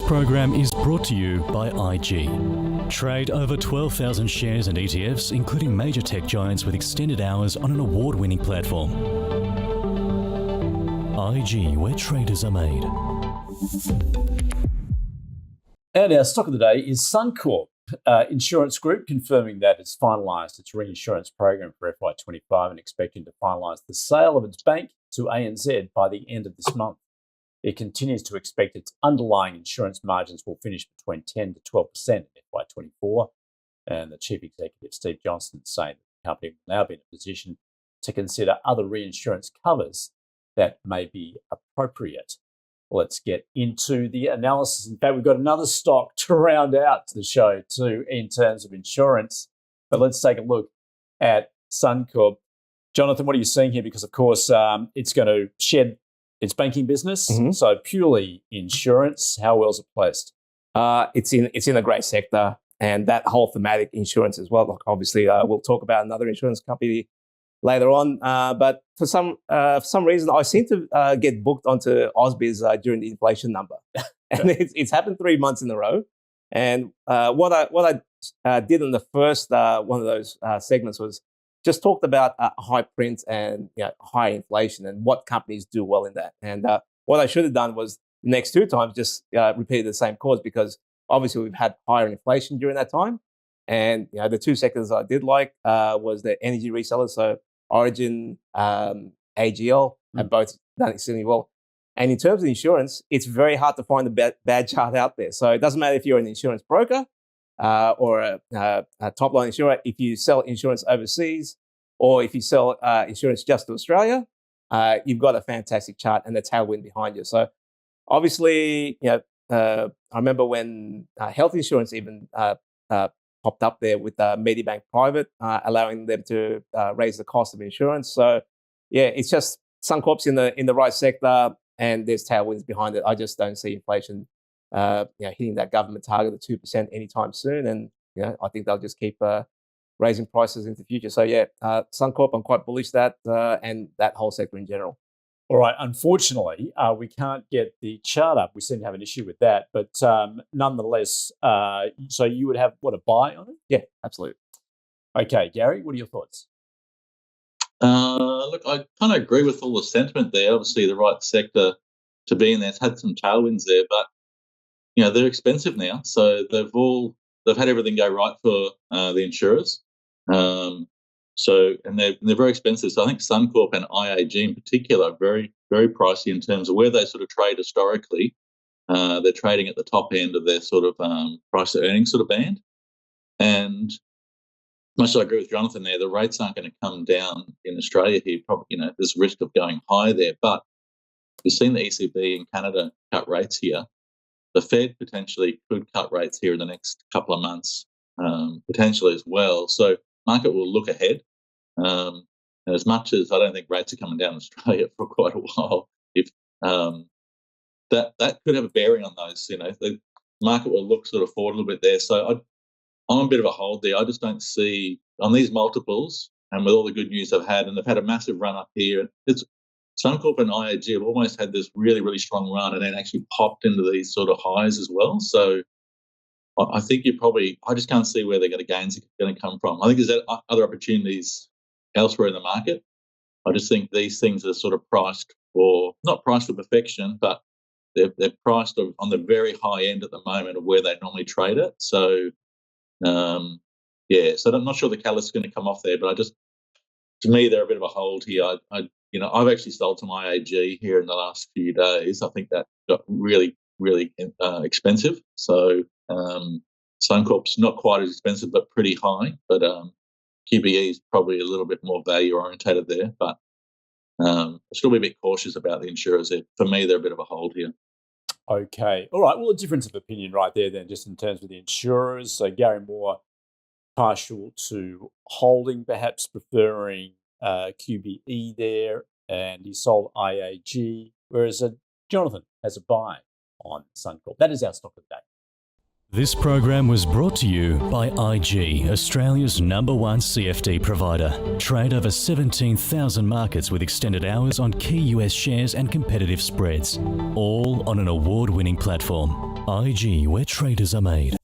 program is brought to you by IG. Trade over 12,000 shares and ETFs, including major tech giants with extended hours on an award-winning platform. IG, where traders are made. And our stock of the day is Suncorp Insurance Group, confirming that it's finalised its reinsurance program for FY25 and expecting to finalise the sale of its bank to ANZ by the end of this month. It continues to expect its underlying insurance margins will finish between 10 to 12% in FY24. And the Chief Executive, Steve Johnson, is saying that the company will now be in a position to consider other reinsurance covers that may be appropriate. Let's get into the analysis. In fact, we've got another stock to round out the show too in terms of insurance. But let's take a look at Suncorp. Jonathan, what are you seeing here? Because, of course, it's going to shed its banking business. So purely insurance. How well is it placed? It's in a great sector, and that whole thematic insurance as well. Like obviously, we'll talk about another insurance company later on. But for some reason, I seem to get booked onto Ausbiz during the inflation number, and it's happened 3 months in a row. And what I did in the first one of those segments was just talked about high print and high inflation and what companies do well in that. And what I should have done was the next two times just repeated the same cause, because obviously we've had higher inflation during that time. And the two sectors I did like was the energy resellers, so Origin, AGL, have both done extremely well. And in terms of insurance, it's very hard to find a bad chart out there. So it doesn't matter if you're an insurance broker or a top-line insurer. If you sell insurance overseas or if you sell insurance just to Australia, you've got a fantastic chart and a tailwind behind you. So obviously, I remember when health insurance even popped up there with Medibank Private, allowing them to raise the cost of insurance. So it's just Suncorp's in the right sector, and there's tailwinds behind it. I just don't see inflation, hitting that government target of 2% anytime soon, and I think they'll just keep raising prices into the future. So Suncorp, I'm quite bullish that, and that whole sector in general. All right. Unfortunately, we can't get the chart up. We seem to have an issue with that. But nonetheless, so you would have, a buy on it? Yeah, absolutely. Okay, Gary, what are your thoughts? Look, I kind of agree with all the sentiment there. Obviously, the right sector to be in there. It's had some tailwinds there, but, they're expensive now. So they've had everything go right for the insurers. And they're very expensive. So I think Suncorp and IAG in particular are very, very pricey in terms of where they sort of trade historically. They're trading at the top end of their sort of price to earnings sort of band. And much as I agree with Jonathan there, the rates aren't going to come down in Australia here. Probably, there's risk of going high there. But we've seen the ECB in Canada cut rates here. The Fed potentially could cut rates here in the next couple of months, potentially as well. So market will look ahead. And as much as I don't think rates are coming down in Australia for quite a while, if that could have a bearing on those, the market will look sort of forward a little bit there. So I'm a bit of a hold there. I just don't see on these multiples, and with all the good news I've had, and they've had a massive run up here. It's Suncorp and IAG have almost had this really, really strong run and then actually popped into these sort of highs as well. So I think I just can't see where the gains are going to come from. I think there's other opportunities elsewhere in the market. I just think these things are sort of not priced for perfection, but they're priced on the very high end at the moment of where they normally trade at. So, so I'm not sure the catalyst is going to come off there, but to me, they're a bit of a hold here. I've actually sold some IAG here in the last few days. I think that got really, really expensive. So Suncorp's not quite as expensive, but pretty high. But QBE is probably a little bit more value orientated there. But I'll still be a bit cautious about the insurers there. For me, they're a bit of a hold here. Okay. All right. Well, a difference of opinion right there then, just in terms of the insurers. So Gary Moore, partial to holding, perhaps preferring QBE there, and he sold IAG, whereas Jonathan has a buy on Suncorp. That is our stock of the day. This program was brought to you by IG, Australia's #1 CFD provider. Trade over 17,000 markets with extended hours on key US shares and competitive spreads. All on an award-winning platform. IG, where traders are made.